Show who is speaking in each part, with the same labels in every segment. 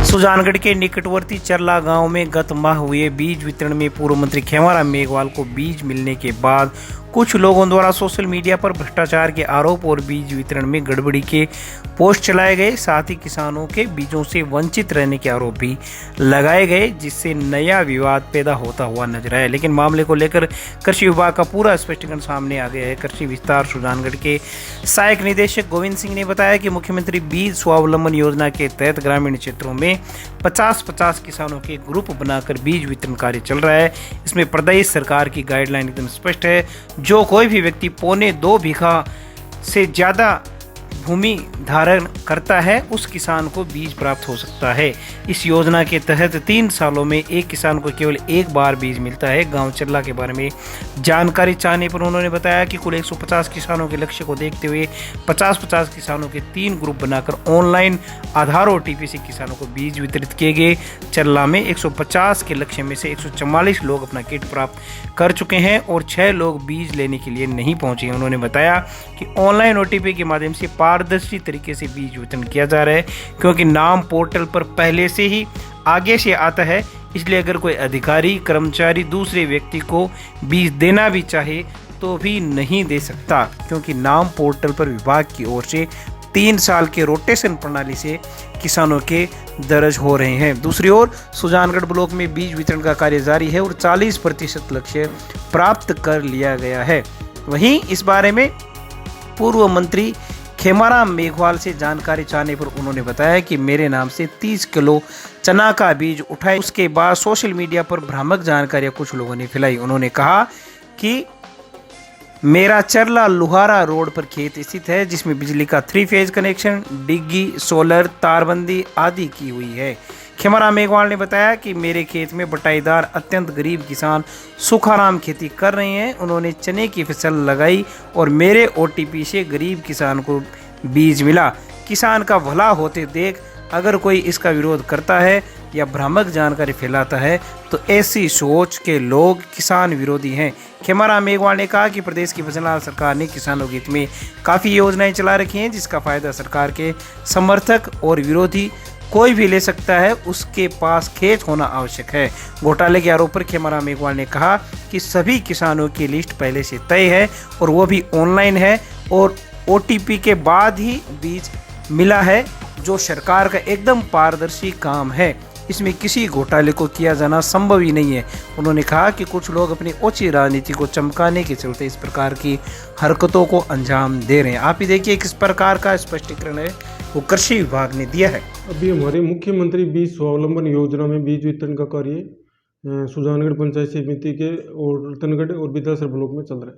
Speaker 1: सुजानगढ़ के निकटवर्ती चरला गांव में गत माह हुए बीज वितरण में पूर्व मंत्री खेमाराम मेघवाल को बीज मिलने के बाद कुछ लोगों द्वारा सोशल मीडिया पर भ्रष्टाचार के आरोप और बीज वितरण में गड़बड़ी के पोस्ट चलाए गए। साथ ही किसानों के बीजों से वंचित रहने के आरोप भी लगाए गए, जिससे नया विवाद पैदा होता हुआ नजर आया। लेकिन मामले को लेकर कृषि विभाग का पूरा स्पष्टीकरण सामने आ गया है। कृषि विस्तार सुजानगढ़ के सहायक निदेशक गोविंद सिंह ने बताया कि मुख्यमंत्री बीज स्वावलंबन योजना के तहत ग्रामीण क्षेत्रों में 50-50 किसानों के ग्रुप बनाकर बीज वितरण कार्य चल रहा है। इसमें प्रदेश सरकार की गाइडलाइन एकदम स्पष्ट है। जो कोई भी व्यक्ति 1.25 बीघा से ज्यादा भूमि धारण करता है उस किसान को बीज प्राप्त हो सकता है। इस योजना के तहत 3 सालों में एक किसान को केवल एक बार बीज मिलता है। गांव चरला के बारे में जानकारी चाहने पर उन्होंने बताया कि कुल 150 किसानों के लक्ष्य को देखते हुए 50-50 किसानों के 3 ग्रुप बनाकर ऑनलाइन आधार और OTP से किसानों को बीज वितरित किए गए। चरला में 150 के लक्ष्य में से 144 लोग अपना किट प्राप्त कर चुके हैं और 6 लोग बीज लेने के लिए नहीं पहुंचे। उन्होंने बताया कि ऑनलाइन OTP के माध्यम से पारदर्शी तरीके से बीज वितरण किया जा रहा है, क्योंकि नाम पोर्टल पर पहले से ही आगे से आता है। इसलिए अगर कोई अधिकारी कर्मचारी दूसरे व्यक्ति को बीज देना भी चाहे तो भी नहीं दे सकता, क्योंकि नाम पोर्टल पर विभाग की ओर से 3 साल के रोटेशन प्रणाली से किसानों के दर्ज हो रहे हैं। दूसरी ओर सुजानगढ़ ब्लॉक में बीज वितरण का कार्य जारी है और 40% लक्ष्य प्राप्त कर लिया गया है। वहीं इस बारे में पूर्व मंत्री खेमाराम मेघवाल से जानकारी चाहने पर उन्होंने बताया कि मेरे नाम से 30 किलो चना का बीज उठाए। उसके बाद सोशल मीडिया पर भ्रामक जानकारियां कुछ लोगों ने फैलाई। उन्होंने कहा कि मेरा चरला लुहारा रोड पर खेत स्थित है, जिसमें बिजली का 3 फेज कनेक्शन, डिग्गी, सोलर, तारबंदी आदि की हुई है। खेमाराम मेघवाल ने बताया कि मेरे खेत में बटाईदार अत्यंत गरीब किसान सुखाराम खेती कर रहे हैं। उन्होंने चने की फसल लगाई और मेरे OTP से गरीब किसान को बीज मिला। किसान का भला होते देख अगर कोई इसका विरोध करता है या भ्रामक जानकारी फैलाता है तो ऐसी सोच के लोग किसान विरोधी हैं। खेमाराम मेघवाल ने कहा कि प्रदेश की फसलहार सरकार ने किसानों के हित में काफ़ी योजनाएं चला रखी हैं, जिसका फायदा सरकार के समर्थक और विरोधी कोई भी ले सकता है। उसके पास खेत होना आवश्यक है। घोटाले के आरोप पर खेमाराम मेघवाल ने कहा कि सभी किसानों की लिस्ट पहले से तय है और वो भी ऑनलाइन है और OTP के बाद ही बीज मिला है, जो सरकार का एकदम पारदर्शी काम है। इसमें किसी घोटाले को किया जाना संभव ही नहीं है। उन्होंने कहा कि कुछ लोग अपनी ओछी राजनीति को चमकाने के चलते इस प्रकार की हरकतों को अंजाम दे रहे हैं। आप ही देखिए किस प्रकार का स्पष्टीकरण है वो कृषि विभाग ने दिया है।
Speaker 2: अभी हमारे मुख्यमंत्री बीज स्वावलंबन योजना में बीज वितरण का कार्य सुजानगढ़ पंचायत समिति के और रतनगढ़ और विद्यासर ब्लॉक में चल रहा है,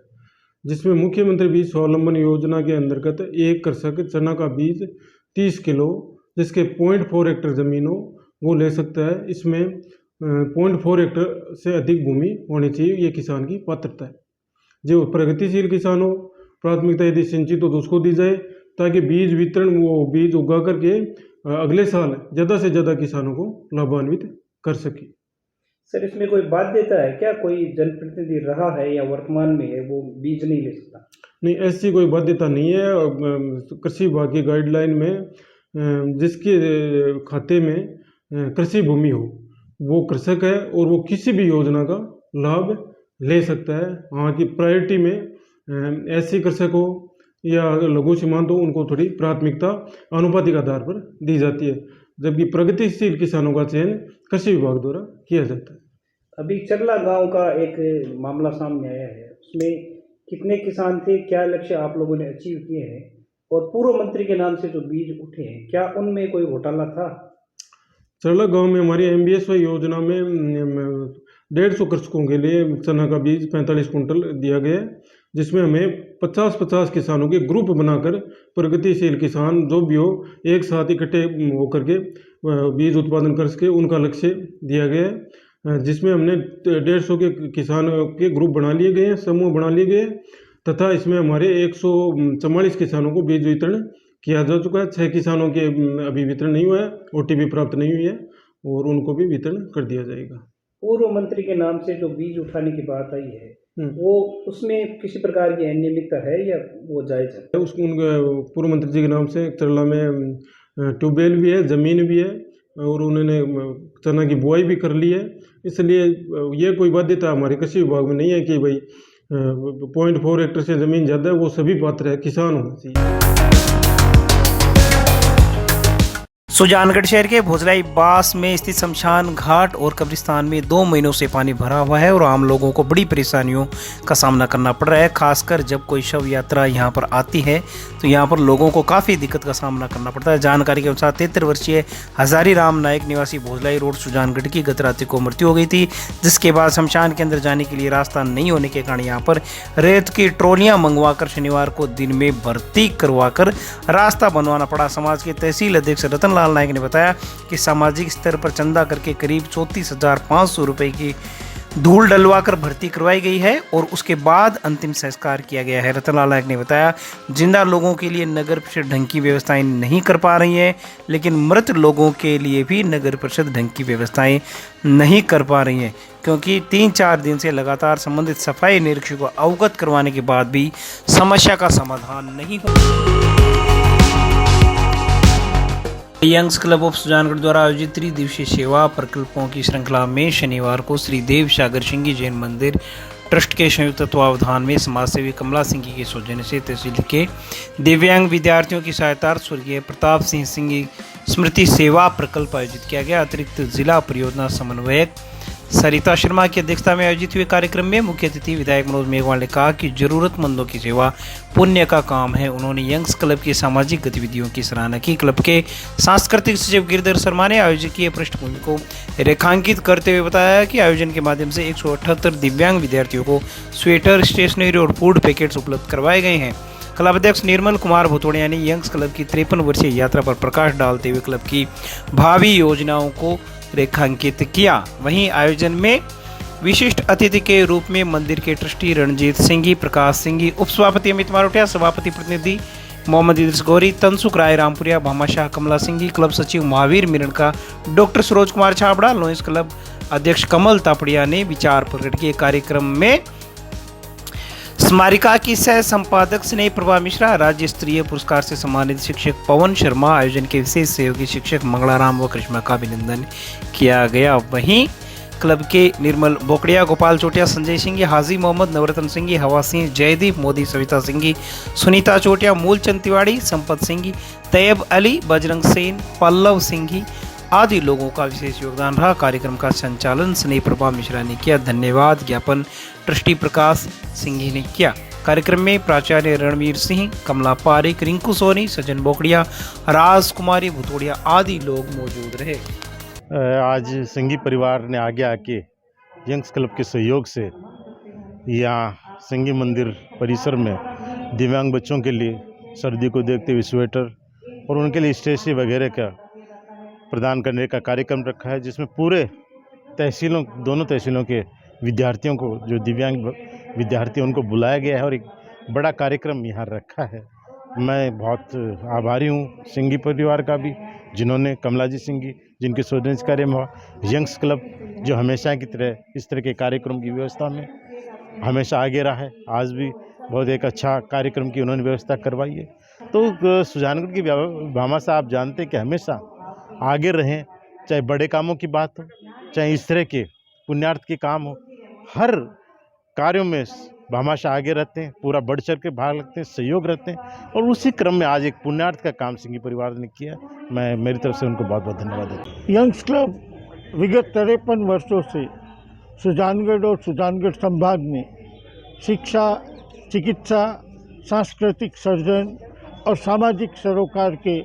Speaker 2: जिसमें मुख्यमंत्री बीज स्वावलंबन योजना के अंतर्गत एक कृषक चना का बीज 30 किलो जिसके 0.4 हेक्टेयर जमीन हो वो ले सकता है। इसमें 0.4 हेक्टेयर से अधिक भूमि होनी चाहिए, ये किसान की पात्रता है। जो प्रगतिशील किसान हो प्राथमिकता यदि सिंचित हो तो उसको दी जाए, ताकि बीज वितरण वो बीज उगा करके अगले साल ज़्यादा से ज़्यादा किसानों को लाभान्वित कर सके।
Speaker 1: सर, इसमें कोई बाध्यता है क्या? कोई जनप्रतिनिधि रहा है या वर्तमान में है वो बीज नहीं ले सकता?
Speaker 2: नहीं, ऐसी कोई बाध्यता नहीं है। कृषि विभाग की गाइडलाइन में जिसके खाते में कृषि भूमि हो वो कृषक है और वो किसी भी योजना का लाभ ले सकता है। वहाँ की प्रायोरिटी में ऐसे कृषक हो या लघु सीमांत हो उनको थोड़ी प्राथमिकता अनुपातिक आधार पर दी जाती है, जबकि प्रगतिशील किसानों का चयन कृषि विभाग द्वारा किया जाता है।
Speaker 1: अभी चरला गांव का एक मामला सामने आया है, उसमें कितने किसान थे, क्या लक्ष्य आप लोगों ने अचीव किए हैं, और पूर्व मंत्री के नाम से जो बीज उठे हैं क्या उनमें कोई घोटाला था?
Speaker 2: चरला गांव में हमारी MBSY योजना में 150 कृषकों के लिए चना का बीज 45 कुंटल दिया गया है, जिसमें हमें 50-50 किसानों के ग्रुप बनाकर प्रगतिशील किसान जो भी हो एक साथ इकट्ठे होकर के बीज उत्पादन कर सके, उनका लक्ष्य दिया गया है। जिसमें हमने 150 के किसानों के ग्रुप बना लिए गए हैं, समूह बना लिए गए, तथा इसमें हमारे 144 किसानों को बीज वितरण किया जा चुका है। 6 किसानों के अभी वितरण नहीं हुआ है, OTP प्राप्त नहीं हुई है और उनको भी वितरण कर दिया जाएगा।
Speaker 1: पूर्व मंत्री के नाम से जो बीज उठाने की बात आई है वो उसमें किसी प्रकार की अनियमितता है या वो जायज है?
Speaker 2: उसको पूर्व मंत्री जी के नाम से चरला में ट्यूबवेल भी है, ज़मीन भी है, और उन्होंने चना की बुआई भी कर ली है। इसलिए ये कोई बाध्यता हमारे कृषि विभाग में नहीं है कि भाई 0.4 हेक्टेयर से ज़मीन ज़्यादा है वो सभी पात्र है किसान होना चाहिए।
Speaker 1: सुजानगढ़ शहर के भोजलाई बास में स्थित शमशान घाट और कब्रिस्तान में 2 महीनों से पानी भरा हुआ है और आम लोगों को बड़ी परेशानियों का सामना करना पड़ रहा है। खासकर जब कोई शव यात्रा यहां पर आती है तो यहां पर लोगों को काफ़ी दिक्कत का सामना करना पड़ता है। जानकारी के अनुसार 73 वर्षीय हजारी राम नायक निवासी भोजलाई रोड सुजानगढ़ की गत रात्रि को मृत्यु हो गई थी, जिसके बाद शमशान के अंदर जाने के लिए रास्ता नहीं होने के कारण यहाँ पर रेत की ट्रॉलियाँ मंगवाकर शनिवार को दिन में भर्ती करवाकर रास्ता बनवाना पड़ा। समाज के तहसील अध्यक्ष रतन लाल नायक ने बताया कि सामाजिक स्तर पर चंदा करके करीब 34,500 रुपए की धूल डलवाकर भर्ती करवाई गई है और उसके बाद अंतिम संस्कार किया गया है। रतनलाल नायक ने बताया, जिंदा लोगों के लिए नगर परिषद ढंग की व्यवस्थाएं नहीं कर पा रही है, लेकिन मृत लोगों के लिए भी नगर परिषद ढंग की व्यवस्थाएं नहीं कर पा रही है, क्योंकि 3-4 दिन से लगातार संबंधित सफाई निरीक्षक को अवगत करवाने के बाद भी समस्या का समाधान नहीं हो। यंग्स क्लब ऑफ सुजानगढ़ द्वारा आयोजित 3 दिवसीय सेवा प्रकल्पों की श्रृंखला में शनिवार को श्री देव सागर सिंह जैन मंदिर ट्रस्ट के संयुक्त तत्वावधान में समाजसेवी कमला सिंह के सौजन्य से तहसील के दिव्यांग विद्यार्थियों की सहायता स्वर्गीय प्रताप सिंह स्मृति सेवा प्रकल्प आयोजित किया गया। अतिरिक्त जिला परियोजना समन्वयक सरिता शर्मा की अध्यक्षता में आयोजित हुए कार्यक्रम में मुख्य अतिथि विधायक मनोज मेघवाल ने कहा कि जरूरतमंदों की सेवा पुण्य का काम है। उन्होंने यंग्स क्लब की सामाजिक गतिविधियों की सराहना की। क्लब के सांस्कृतिक सचिव गिरधर शर्मा ने आयोजकीय पृष्ठभूमि को रेखांकित करते हुए बताया कि आयोजन के माध्यम से 178 दिव्यांग विद्यार्थियों को स्वेटर, स्टेशनरी और फूड पैकेट्स उपलब्ध करवाए गए हैं। क्लब अध्यक्ष निर्मल कुमार भुतोड़िया ने यंग्स क्लब की 53 वर्षीय यात्रा पर प्रकाश डालते हुए क्लब की भावी योजनाओं को रेखांकित किया। वहीं आयोजन में विशिष्ट अतिथि के रूप में मंदिर के ट्रस्टी रणजीत सिंह, प्रकाश सिंह, उप सभापति अमित मारोटिया, सभापति प्रतिनिधि मोहम्मद इद्रिस गौरी, तनसुख राय रामपुरिया, भामाशाह कमला सिंह, क्लब सचिव Mahavir Miran, doctor Saroj Kumar Chhabra, lions club अध्यक्ष कमल तापड़िया ने विचार प्रकट किए। कार्यक्रम में स्मारिका की सह संपादक स्नेह प्रभा मिश्रा, राज्य स्तरीय पुरस्कार से सम्मानित शिक्षक पवन शर्मा, आयोजन के विशेष सहयोगी शिक्षक मंगलाराम व करिश्मा का अभिनंदन किया गया। वहीं क्लब के निर्मल बोकड़िया, गोपाल चोटिया, संजय सिंह, हाजी मोहम्मद, नवरत्न सिंह, हवा सिंह, जयदीप मोदी, सविता सिंह, सुनीता चोटिया, मूलचंद तिवाड़ी, संपत सिंह, तैयब अली, बजरंग सेन, पल्लव सिंह आदि लोगों का विशेष योगदान रहा। कार्यक्रम का संचालन स्नेह प्रभा मिश्रा ने किया। धन्यवाद ज्ञापन ट्रस्टी प्रकाश सिंह ने किया। कार्यक्रम में प्राचार्य रणवीर सिंह, कमला पारिक, रिंकू सोनी, सज्जन बोकड़िया, राजकुमारी भुतोड़िया आदि लोग मौजूद रहे।
Speaker 3: आज सिंघी परिवार ने आगे आके यंग्स क्लब के सहयोग से यहाँ सिंघी मंदिर परिसर में दिव्यांग बच्चों के लिए सर्दी को देखते हुए स्वेटर और उनके लिए स्टेशनरी वगैरह का प्रदान करने का कार्यक्रम रखा है, जिसमें पूरे तहसीलों, दोनों तहसीलों के विद्यार्थियों को, जो दिव्यांग विद्यार्थी उनको बुलाया गया है और एक बड़ा कार्यक्रम यहाँ रखा है। मैं बहुत आभारी हूँ सिंघी परिवार का भी, जिन्होंने कमला जी सिंघी, जिनके सौजन्य कार्य में यंग्स क्लब जो हमेशा की तरह इस तरह के कार्यक्रम की व्यवस्था में हमेशा आगे रहा है। आज भी बहुत एक अच्छा कार्यक्रम की उन्होंने व्यवस्था करवाई है। तो सुजानगढ़ की भामा साहब जानते कि हमेशा आगे रहें, चाहे बड़े कामों की बात हो, चाहे इस तरह के पुण्यार्थ के काम हो, हर कार्यों में भामाशाह आगे रहते हैं, पूरा बढ़ चढ़ के भाग लगते हैं, सहयोग रहते हैं और उसी क्रम में आज एक पुण्यार्थ का काम सिंघी परिवार ने किया। मैं मेरी तरफ से उनको बहुत बहुत धन्यवाद देता हूँ।
Speaker 4: यंग्स क्लब विगत 53 वर्षों से सुजानगढ़ और सुजानगढ़ संभाग में शिक्षा, चिकित्सा, सांस्कृतिक सर्जन और सामाजिक सरोकार के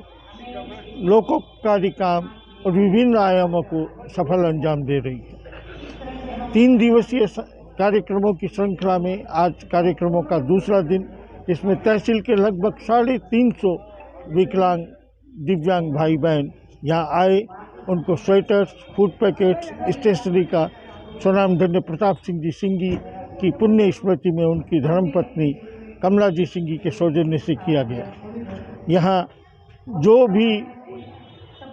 Speaker 4: लोकोपकारी काम और विभिन्न आयामों को सफल अंजाम दे रही है। 3 दिवसीय कार्यक्रमों की श्रृंखला में आज कार्यक्रमों का दूसरा दिन, इसमें तहसील के लगभग 350 विकलांग दिव्यांग भाई बहन यहाँ आए। उनको स्वेटर्स, फूड पैकेट्स, स्टेशनरी का स्वनामधन्य प्रताप सिंह जी सिंघी की पुण्य स्मृति में उनकी धर्मपत्नी कमला जी सिंघी के सौजन्य से किया गया। यहाँ जो भी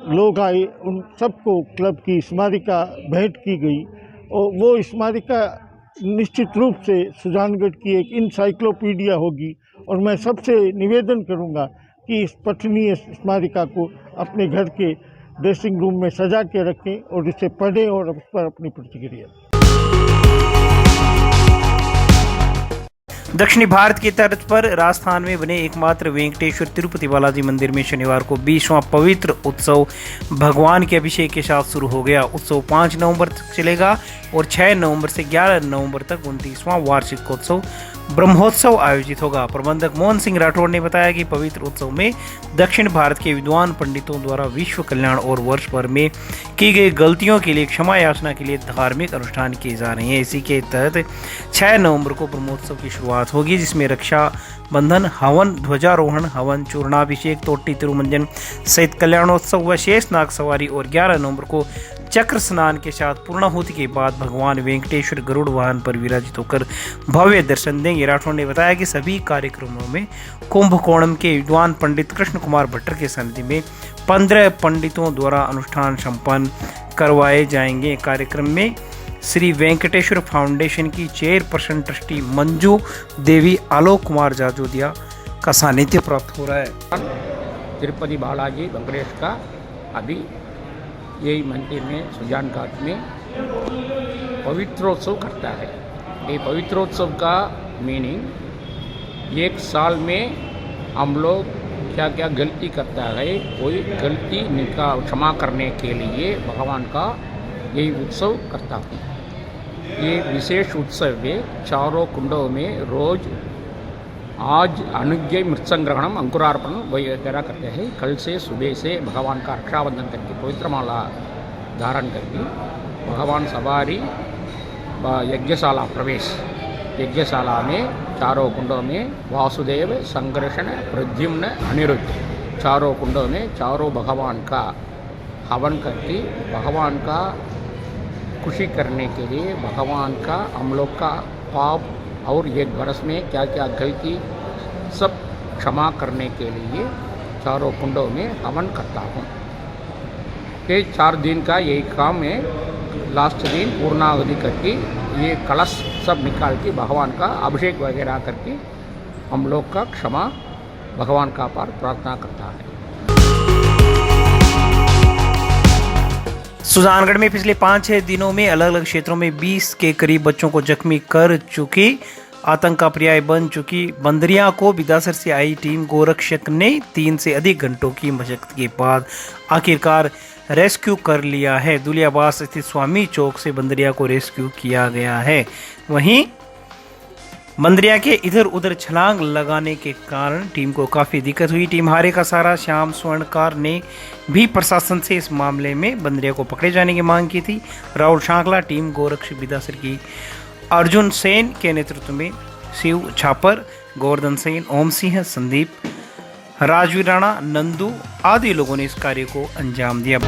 Speaker 4: लोग आए उन सबको क्लब की स्मारिका भेंट की गई और वो स्मारिका निश्चित रूप से सुजानगढ़ की एक इंसाइक्लोपीडिया होगी और मैं सबसे निवेदन करूंगा कि इस पठनीय स्मारिका को अपने घर के ड्रेसिंग रूम में सजा के रखें और इसे पढ़ें और उस पर अपनी प्रतिक्रिया।
Speaker 1: दक्षिणी भारत की तर्ज पर राजस्थान में बने एकमात्र वेंकटेश्वर तिरुपति बालाजी मंदिर में शनिवार को 20वां पवित्र उत्सव भगवान के अभिषेक के साथ शुरू हो गया। उत्सव 5 नवंबर तक चलेगा और 6 नवंबर से 11 नवंबर तक 29वां वार्षिकोत्सव ब्रह्मोत्सव आयोजित होगा। प्रबंधक मोहन सिंह राठौड़ ने बताया कि पवित्र उत्सव में दक्षिण भारत के विद्वान पंडितों द्वारा विश्व कल्याण और वर्ष भर में की गई गलतियों के लिए क्षमा याचना के लिए धार्मिक अनुष्ठान किए जा रहे हैं। इसी के तहत 6 नवंबर को ब्रह्मोत्सव की शुरुआत होगी, जिसमें रक्षा बंधन हवन, ध्वजारोहण हवन, चूर्णाभिषेक, तोटी तिरुमंजन सहित कल्याणोत्सव व शेष नाग सवारी और 11 नवंबर को चक्र स्नान के साथ पूर्णाहुति के बाद भगवान वेंकटेश्वर गरुड़ वाहन पर विराजित होकर भव्य दर्शन देंगे। राठौड़ ने बताया कि सभी कार्यक्रमों में कुंभकोणम के विद्वान पंडित कृष्ण कुमार भट्टर के सानिध्य में 15 पंडितों द्वारा अनुष्ठान संपन्न करवाए जाएंगे। कार्यक्रम में श्री वेंकटेश्वर फाउंडेशन की चेयरपर्सन ट्रस्टी मंजू देवी, आलोक कुमार जाजोदिया का सानिध्य प्राप्त हो रहा है।
Speaker 5: तिरुपति बालाजी वेंकटेश का अभी यही मंदिर में सुजान घाट में पवित्रोत्सव करता है। ये पवित्रोत्सव का मीनिंग एक साल में हम लोग क्या क्या गलती करता है, कोई गलती क्षमा करने के लिए भगवान का यही उत्सव करता हूँ। ये विशेष उत्सव है। चारों कुंडों में रोज आज अनुज्ञ मृत्संग्रहणम अंकुरार्पण वगैरह करते हैं। कल से सुबह से भगवान का रक्षाबंधन करके पवित्र माला धारण करके भगवान सवारी यज्ञशाला प्रवेश, यज्ञशाला में चारों कुंडों में वासुदेव, संघर्षण, प्रद्युम्न, अनिरुद्ध चारों कुंडों में चारों भगवान का हवन करके भगवान का खुशी करने के लिए भगवान का हम लोग का पाप और एक बरस में क्या क्या गलती सब क्षमा करने के लिए चारों कुंडों में हवन करता हूँ। ये 4 दिन का यही काम है। लास्ट दिन पूर्णाहुति करके ये कलश सब निकाल के भगवान का अभिषेक वगैरह करके हम लोग का क्षमा भगवान का पार प्रार्थना करता है।
Speaker 1: सुजानगढ़ में पिछले 5-6 दिनों में अलग अलग क्षेत्रों में 20 के करीब बच्चों को जख्मी कर चुकी आतंक का पर्याय बन चुकी बंदरिया को बिदासर से आई टीम गोरक्षक ने 3 से अधिक घंटों की मशक्कत के बाद आखिरकार रेस्क्यू कर लिया है। दुलियाबास स्थित स्वामी चौक से बंदरिया को रेस्क्यू किया गया है। वहीं बंदरिया के इधर उधर छलांग लगाने के कारण टीम को काफ़ी दिक्कत हुई। टीम हारे का सारा श्याम स्वर्णकार ने भी प्रशासन से इस मामले में बंदरिया को पकड़े जाने की मांग की थी। राहुल शांकला टीम गोरक्षक बिदासर की अर्जुन सेन के नेतृत्व में शिव छापर, गोवर्धन सेन, ओम सिंह, संदीप, राजवीर राणा, नंदू आदि लोगों ने इस कार्य को अंजाम दिया।